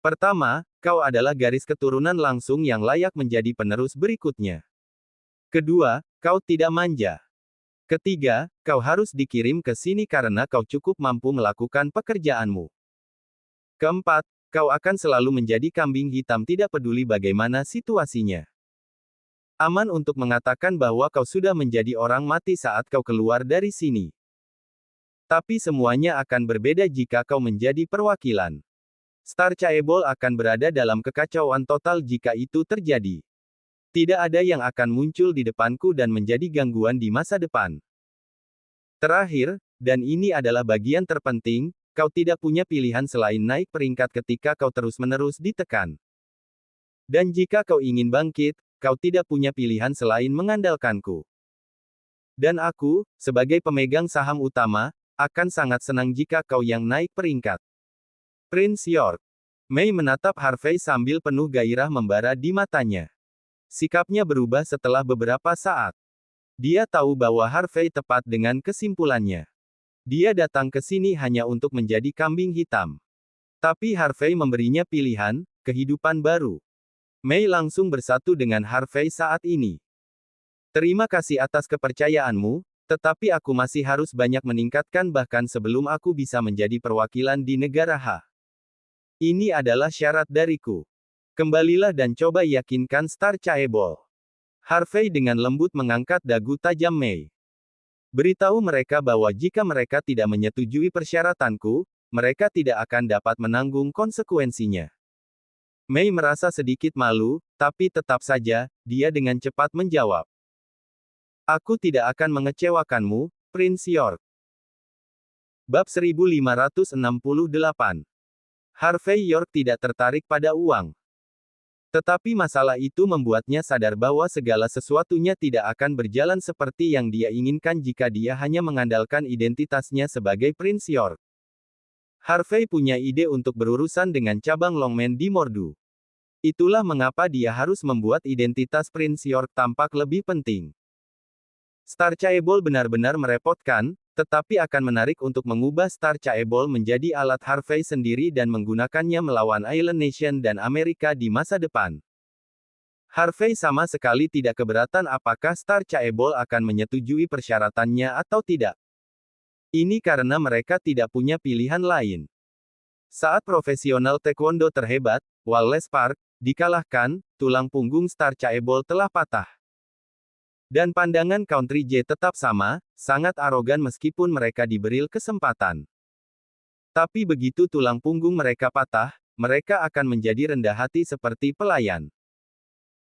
[SPEAKER 2] Pertama, kau adalah garis keturunan langsung yang layak menjadi penerus berikutnya. Kedua, kau tidak manja. Ketiga, kau harus dikirim ke sini karena kau cukup mampu melakukan pekerjaanmu. Keempat, kau akan selalu menjadi kambing hitam tidak peduli bagaimana situasinya. Aman untuk mengatakan bahwa kau sudah menjadi orang mati saat kau keluar dari sini. Tapi semuanya akan berbeda jika kau menjadi perwakilan. Star Chaebol akan berada dalam kekacauan total jika itu terjadi. Tidak ada yang akan muncul di depanku dan menjadi gangguan di masa depan. Terakhir, dan ini adalah bagian terpenting, kau tidak punya pilihan selain naik peringkat ketika kau terus-menerus ditekan. Dan jika kau ingin bangkit, kau tidak punya pilihan selain mengandalkanku. Dan aku, sebagai pemegang saham utama, akan sangat senang jika kau yang naik peringkat. Prince York. Mei menatap Harvey sambil penuh gairah membara di matanya. Sikapnya berubah setelah beberapa saat. Dia tahu bahwa Harvey tepat dengan kesimpulannya. Dia datang ke sini hanya untuk menjadi kambing hitam. Tapi Harvey memberinya pilihan, kehidupan baru. Mei langsung bersatu dengan Harvey saat ini. Terima kasih atas kepercayaanmu, tetapi aku masih harus banyak meningkatkan bahkan sebelum aku bisa menjadi perwakilan di negara H. Ini adalah syarat dariku. Kembalilah dan coba yakinkan Star Chaebol. Harvey dengan lembut mengangkat dagu tajam Mei. Beritahu mereka bahwa jika mereka tidak menyetujui persyaratanku, mereka tidak akan dapat menanggung konsekuensinya. Mei merasa sedikit malu, tapi tetap saja, dia dengan cepat menjawab. Aku tidak akan mengecewakanmu, Prince York. Bab 1568. Harvey York tidak tertarik pada uang. Tetapi masalah itu membuatnya sadar bahwa segala sesuatunya tidak akan berjalan seperti yang dia inginkan jika dia hanya mengandalkan identitasnya sebagai Prince York. Harvey punya ide untuk berurusan dengan cabang Longmen di Mordu. Itulah mengapa dia harus membuat identitas Prince York tampak lebih penting. Star Chaebol benar-benar merepotkan, tetapi akan menarik untuk mengubah Star Chaebol menjadi alat Harvey sendiri dan menggunakannya melawan Island Nation dan Amerika di masa depan. Harvey sama sekali tidak keberatan apakah Star Chaebol akan menyetujui persyaratannya atau tidak. Ini karena mereka tidak punya pilihan lain. Saat profesional taekwondo terhebat, Wallace Park, dikalahkan, tulang punggung Star Chaebol telah patah. Dan pandangan Country J tetap sama, sangat arogan meskipun mereka diberi kesempatan. Tapi begitu tulang punggung mereka patah, mereka akan menjadi rendah hati seperti pelayan.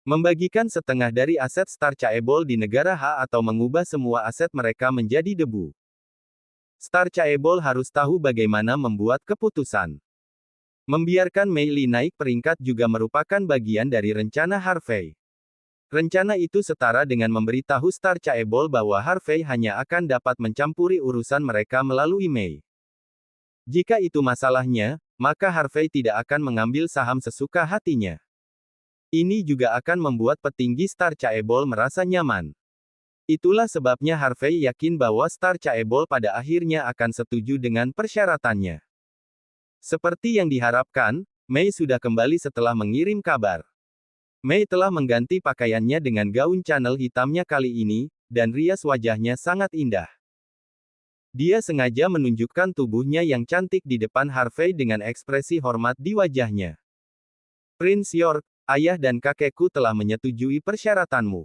[SPEAKER 2] Membagikan setengah dari aset Star Chaebol di negara H atau mengubah semua aset mereka menjadi debu. Star Chaebol harus tahu bagaimana membuat keputusan. Membiarkan Mei Li naik peringkat juga merupakan bagian dari rencana Harvey. Rencana itu setara dengan memberitahu Star Chaebol bahwa Harvey hanya akan dapat mencampuri urusan mereka melalui Mei. Jika itu masalahnya, maka Harvey tidak akan mengambil saham sesuka hatinya. Ini juga akan membuat petinggi Star Chaebol merasa nyaman. Itulah sebabnya Harvey yakin bahwa Star Chaebol pada akhirnya akan setuju dengan persyaratannya. Seperti yang diharapkan, Mei sudah kembali setelah mengirim kabar. Mei telah mengganti pakaiannya dengan gaun Chanel hitamnya kali ini, dan rias wajahnya sangat indah. Dia sengaja menunjukkan tubuhnya yang cantik di depan Harvey dengan ekspresi hormat di wajahnya. Prince York, ayah dan kakekku telah menyetujui persyaratanmu.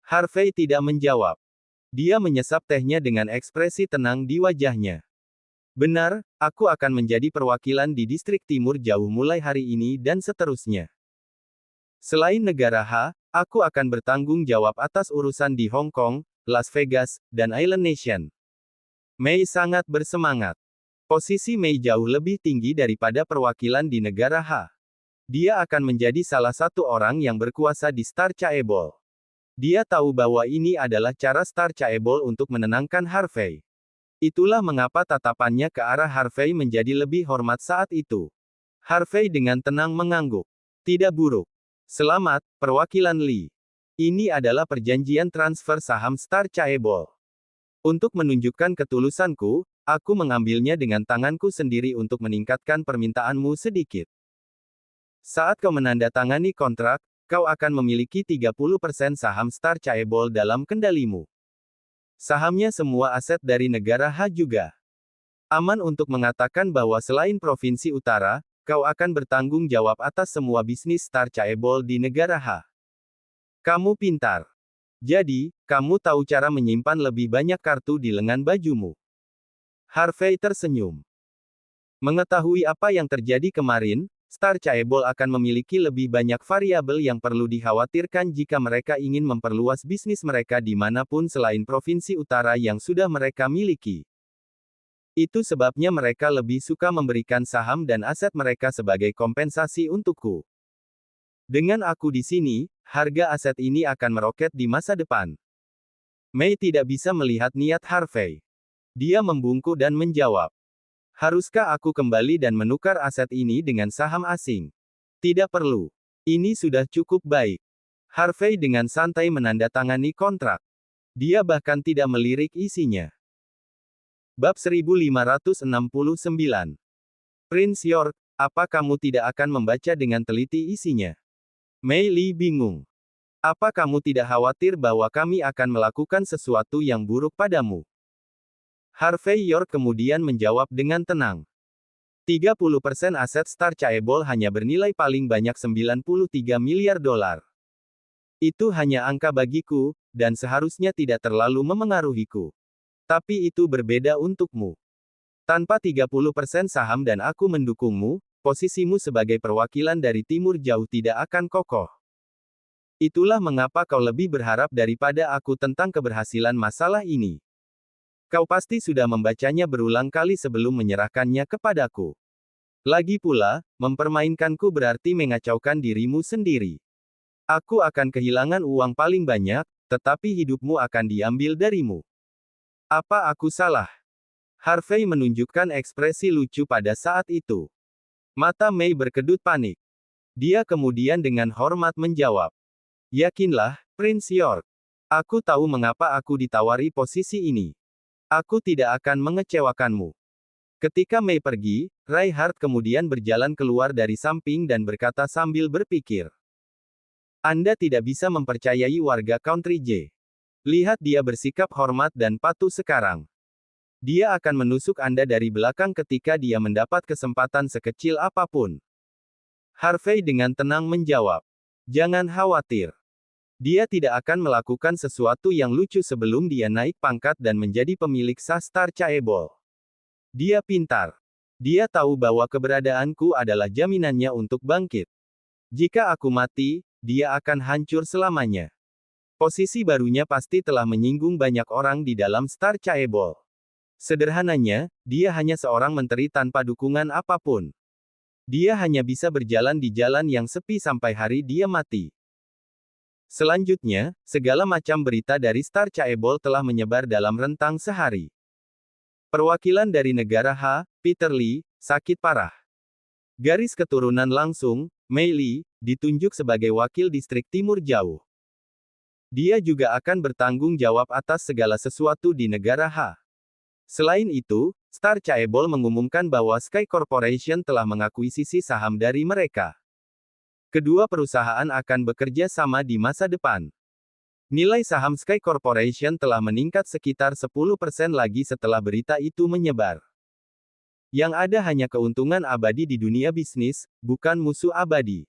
[SPEAKER 2] Harvey tidak menjawab. Dia menyesap tehnya dengan ekspresi tenang di wajahnya. Benar, aku akan menjadi perwakilan di distrik timur jauh mulai hari ini dan seterusnya. Selain negara H, aku akan bertanggung jawab atas urusan di Hong Kong, Las Vegas, dan Island Nation. Mei sangat bersemangat. Posisi Mei jauh lebih tinggi daripada perwakilan di negara H. Dia akan menjadi salah satu orang yang berkuasa di Star Chaebol. Dia tahu bahwa ini adalah cara Star Chaebol untuk menenangkan Harvey. Itulah mengapa tatapannya ke arah Harvey menjadi lebih hormat saat itu. Harvey dengan tenang mengangguk. Tidak buruk. Selamat, perwakilan Lee. Ini adalah perjanjian transfer saham Star Chaebol. Untuk menunjukkan ketulusanku, aku mengambilnya dengan tanganku sendiri untuk meningkatkan permintaanmu sedikit. Saat kau menandatangani kontrak, kau akan memiliki 30% saham Star Chaebol dalam kendalimu. Sahamnya semua aset dari negara H juga. Aman untuk mengatakan bahwa selain Provinsi Utara, kau akan bertanggung jawab atas semua bisnis Star Chaebol di negara H. Kamu pintar. Jadi, kamu tahu cara menyimpan lebih banyak kartu di lengan bajumu. Harvey tersenyum. Mengetahui apa yang terjadi kemarin, Star Chaebol akan memiliki lebih banyak variabel yang perlu dikhawatirkan jika mereka ingin memperluas bisnis mereka dimanapun selain Provinsi Utara yang sudah mereka miliki. Itu sebabnya mereka lebih suka memberikan saham dan aset mereka sebagai kompensasi untukku. Dengan aku di sini, harga aset ini akan meroket di masa depan. Mei tidak bisa melihat niat Harvey. Dia membungkuk dan menjawab. Haruskah aku kembali dan menukar aset ini dengan saham asing? Tidak perlu. Ini sudah cukup baik. Harvey dengan santai menandatangani kontrak. Dia bahkan tidak melirik isinya. Bab 1569. Prince York, apa kamu tidak akan membaca dengan teliti isinya? Mei Li bingung. Apa kamu tidak khawatir bahwa kami akan melakukan sesuatu yang buruk padamu? Harvey York kemudian menjawab dengan tenang. 30% aset Star Chaebol hanya bernilai paling banyak 93 miliar dolar. Itu hanya angka bagiku, dan seharusnya tidak terlalu memengaruhiku. Tapi itu berbeda untukmu. Tanpa 30% saham dan aku mendukungmu, posisimu sebagai perwakilan dari Timur Jauh tidak akan kokoh. Itulah mengapa kau lebih berharap daripada aku tentang keberhasilan masalah ini. Kau pasti sudah membacanya berulang kali sebelum menyerahkannya kepadaku. Lagi pula, mempermainkanku berarti mengacaukan dirimu sendiri. Aku akan kehilangan uang paling banyak, tetapi hidupmu akan diambil darimu. Apa aku salah? Harvey menunjukkan ekspresi lucu pada saat itu. Mata Mei berkedut panik. Dia kemudian dengan hormat menjawab. Yakinlah, Prince York. Aku tahu mengapa aku ditawari posisi ini. Aku tidak akan mengecewakanmu. Ketika Mei pergi, Reinhardt kemudian berjalan keluar dari samping dan berkata sambil berpikir. Anda tidak bisa mempercayai warga Country J. Lihat dia bersikap hormat dan patuh sekarang. Dia akan menusuk Anda dari belakang ketika dia mendapat kesempatan sekecil apapun. Harvey dengan tenang menjawab. Jangan khawatir. Dia tidak akan melakukan sesuatu yang lucu sebelum dia naik pangkat dan menjadi pemilik sah Star Chaebol. Dia pintar. Dia tahu bahwa keberadaanku adalah jaminannya untuk bangkit. Jika aku mati, dia akan hancur selamanya. Posisi barunya pasti telah menyinggung banyak orang di dalam Star Chaebol. Sederhananya, dia hanya seorang menteri tanpa dukungan apapun. Dia hanya bisa berjalan di jalan yang sepi sampai hari dia mati. Selanjutnya, segala macam berita dari Star Chaebol telah menyebar dalam rentang sehari. Perwakilan dari negara H, Peter Lee, sakit parah. Garis keturunan langsung, Mei Lee, ditunjuk sebagai wakil distrik Timur Jauh. Dia juga akan bertanggung jawab atas segala sesuatu di negara H. Selain itu, Star Chaebol mengumumkan bahwa Sky Corporation telah mengakuisisi saham dari mereka. Kedua perusahaan akan bekerja sama di masa depan. Nilai saham Sky Corporation telah meningkat sekitar 10% lagi setelah berita itu menyebar. Yang ada hanya keuntungan abadi di dunia bisnis, bukan musuh abadi.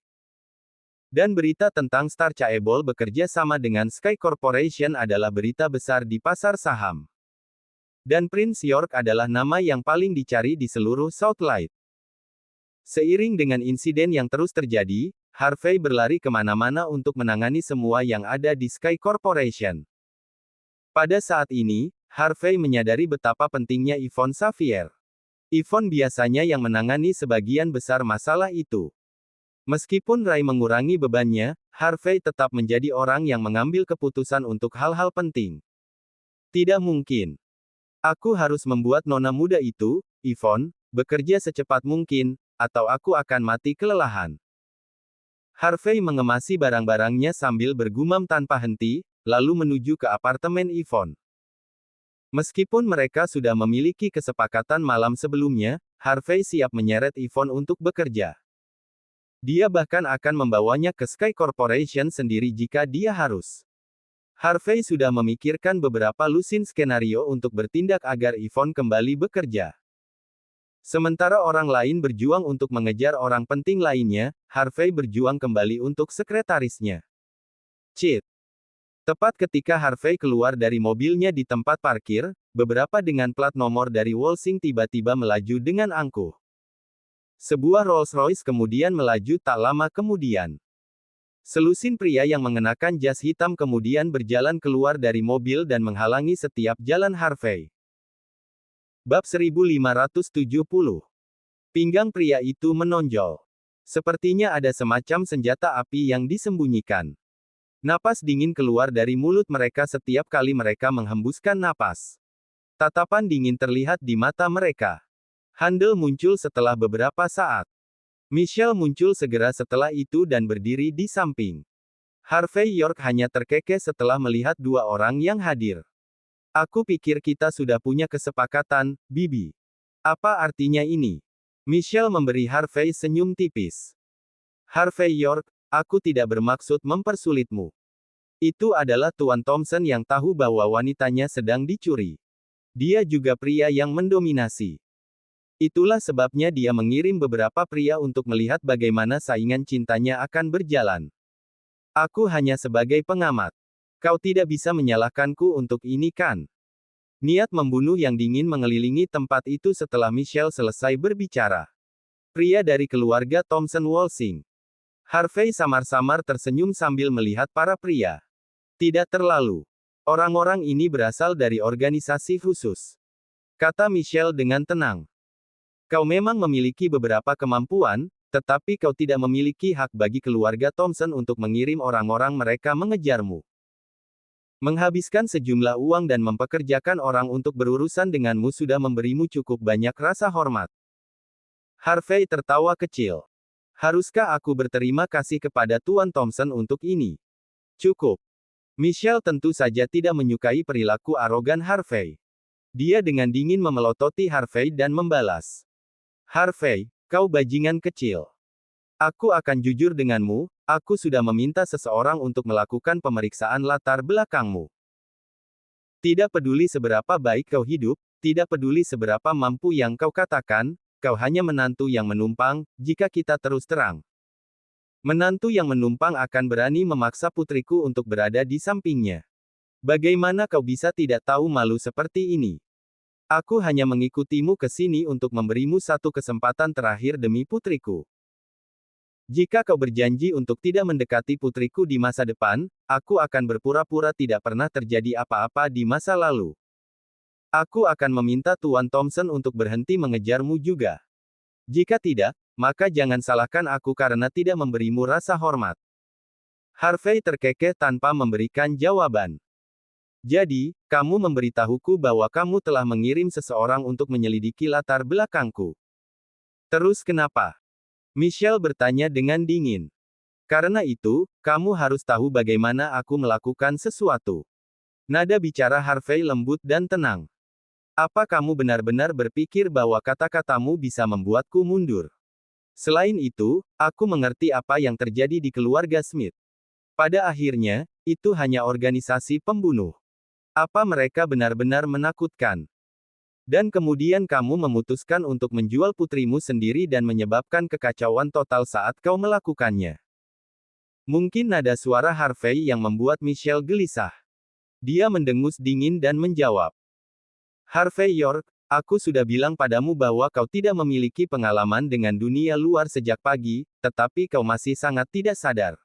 [SPEAKER 2] Dan berita tentang Star Chaebol bekerja sama dengan Sky Corporation adalah berita besar di pasar saham. Dan Prince York adalah nama yang paling dicari di seluruh Southlight. Seiring dengan insiden yang terus terjadi, Harvey berlari kemana-mana untuk menangani semua yang ada di Sky Corporation. Pada saat ini, Harvey menyadari betapa pentingnya Yvonne Xavier. Yvonne biasanya yang menangani sebagian besar masalah itu. Meskipun Ray mengurangi bebannya, Harvey tetap menjadi orang yang mengambil keputusan untuk hal-hal penting. Tidak mungkin. Aku harus membuat nona muda itu, Yvonne, bekerja secepat mungkin, atau aku akan mati kelelahan. Harvey mengemasi barang-barangnya sambil bergumam tanpa henti, lalu menuju ke apartemen Yvonne. Meskipun mereka sudah memiliki kesepakatan malam sebelumnya, Harvey siap menyeret Yvonne untuk bekerja. Dia bahkan akan membawanya ke Sky Corporation sendiri jika dia harus. Harvey sudah memikirkan beberapa lusin skenario untuk bertindak agar Yvonne kembali bekerja. Sementara orang lain berjuang untuk mengejar orang penting lainnya, Harvey berjuang kembali untuk sekretarisnya. Cheat. Tepat ketika Harvey keluar dari mobilnya di tempat parkir, beberapa dengan plat nomor dari Walsing tiba-tiba melaju dengan angkuh. Sebuah Rolls-Royce kemudian melaju tak lama kemudian. Selusin pria yang mengenakan jas hitam kemudian berjalan keluar dari mobil dan menghalangi setiap jalan Harvey. Bab 1570. Pinggang pria itu menonjol. Sepertinya ada semacam senjata api yang disembunyikan. Napas dingin keluar dari mulut mereka setiap kali mereka menghembuskan napas. Tatapan dingin terlihat di mata mereka. Handel muncul setelah beberapa saat. Michelle muncul segera setelah itu dan berdiri di samping. Harvey York hanya terkekeh setelah melihat dua orang yang hadir. Aku pikir kita sudah punya kesepakatan, Bibi. Apa artinya ini? Michelle memberi Harvey senyum tipis. Harvey York, aku tidak bermaksud mempersulitmu. Itu adalah Tuan Thompson yang tahu bahwa wanitanya sedang dicuri. Dia juga pria yang mendominasi. Itulah sebabnya dia mengirim beberapa pria untuk melihat bagaimana saingan cintanya akan berjalan. Aku hanya sebagai pengamat. Kau tidak bisa menyalahkanku untuk ini kan? Niat membunuh yang dingin mengelilingi tempat itu setelah Michelle selesai berbicara. Pria dari keluarga Thompson Walsing. Harvey samar-samar tersenyum sambil melihat para pria. Tidak terlalu. Orang-orang ini berasal dari organisasi khusus. Kata Michelle dengan tenang. Kau memang memiliki beberapa kemampuan, tetapi kau tidak memiliki hak bagi keluarga Thompson untuk mengirim orang-orang mereka mengejarmu. Menghabiskan sejumlah uang dan mempekerjakan orang untuk berurusan denganmu sudah memberimu cukup banyak rasa hormat. Harvey tertawa kecil. Haruskah aku berterima kasih kepada Tuan Thompson untuk ini? Cukup. Michelle tentu saja tidak menyukai perilaku arogan Harvey. Dia dengan dingin memelototi Harvey dan membalas. Harvey, kau bajingan kecil. Aku akan jujur denganmu, aku sudah meminta seseorang untuk melakukan pemeriksaan latar belakangmu. Tidak peduli seberapa baik kau hidup, tidak peduli seberapa mampu yang kau katakan, kau hanya menantu yang menumpang, jika kita terus terang. Menantu yang menumpang akan berani memaksa putriku untuk berada di sampingnya. Bagaimana kau bisa tidak tahu malu seperti ini? Aku hanya mengikutimu ke sini untuk memberimu satu kesempatan terakhir demi putriku. Jika kau berjanji untuk tidak mendekati putriku di masa depan, aku akan berpura-pura tidak pernah terjadi apa-apa di masa lalu. Aku akan meminta Tuan Thompson untuk berhenti mengejarmu juga. Jika tidak, maka jangan salahkan aku karena tidak memberimu rasa hormat. Harvey terkekeh tanpa memberikan jawaban. Jadi, kamu memberitahuku bahwa kamu telah mengirim seseorang untuk menyelidiki latar belakangku. Terus kenapa? Michelle bertanya dengan dingin. Karena itu, kamu harus tahu bagaimana aku melakukan sesuatu. Nada bicara Harvey lembut dan tenang. Apa kamu benar-benar berpikir bahwa kata-katamu bisa membuatku mundur? Selain itu, aku mengerti apa yang terjadi di keluarga Smith. Pada akhirnya, itu hanya organisasi pembunuh. Apa mereka benar-benar menakutkan? Dan kemudian kamu memutuskan untuk menjual putrimu sendiri dan menyebabkan kekacauan total saat kau melakukannya. Mungkin nada suara Harvey yang membuat Michelle gelisah. Dia mendengus dingin dan menjawab. Harvey York, aku sudah bilang padamu bahwa kau tidak memiliki pengalaman dengan dunia luar sejak pagi, tetapi kau masih sangat tidak sadar.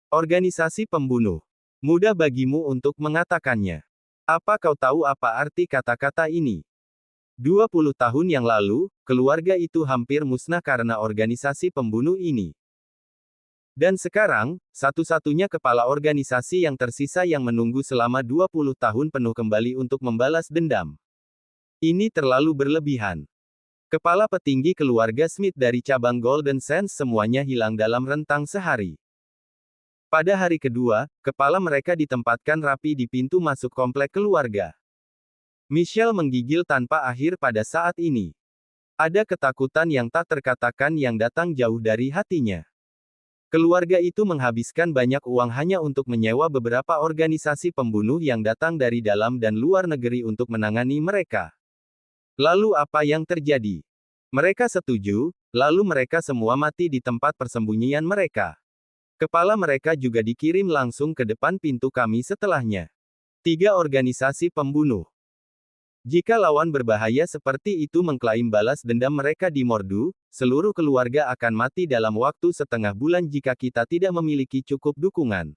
[SPEAKER 2] Organisasi pembunuh. Mudah bagimu untuk mengatakannya. Apa kau tahu apa arti kata-kata ini? 20 tahun yang lalu, keluarga itu hampir musnah karena organisasi pembunuh ini. Dan sekarang, satu-satunya kepala organisasi yang tersisa yang menunggu selama 20 tahun penuh kembali untuk membalas dendam. Ini terlalu berlebihan. Kepala petinggi keluarga Smith dari cabang Golden Sands semuanya hilang dalam rentang sehari. Pada hari kedua, kepala mereka ditempatkan rapi di pintu masuk komplek keluarga. Michelle menggigil tanpa akhir pada saat ini. Ada ketakutan yang tak terkatakan yang datang jauh dari hatinya. Keluarga itu menghabiskan banyak uang hanya untuk menyewa beberapa organisasi pembunuh yang datang dari dalam dan luar negeri untuk menangani mereka. Lalu apa yang terjadi? Mereka setuju, lalu mereka semua mati di tempat persembunyian mereka. Kepala mereka juga dikirim langsung ke depan pintu kami setelahnya. 3 organisasi pembunuh. Jika lawan berbahaya seperti itu mengklaim balas dendam mereka di Mordu, seluruh keluarga akan mati dalam waktu setengah bulan jika kita tidak memiliki cukup dukungan.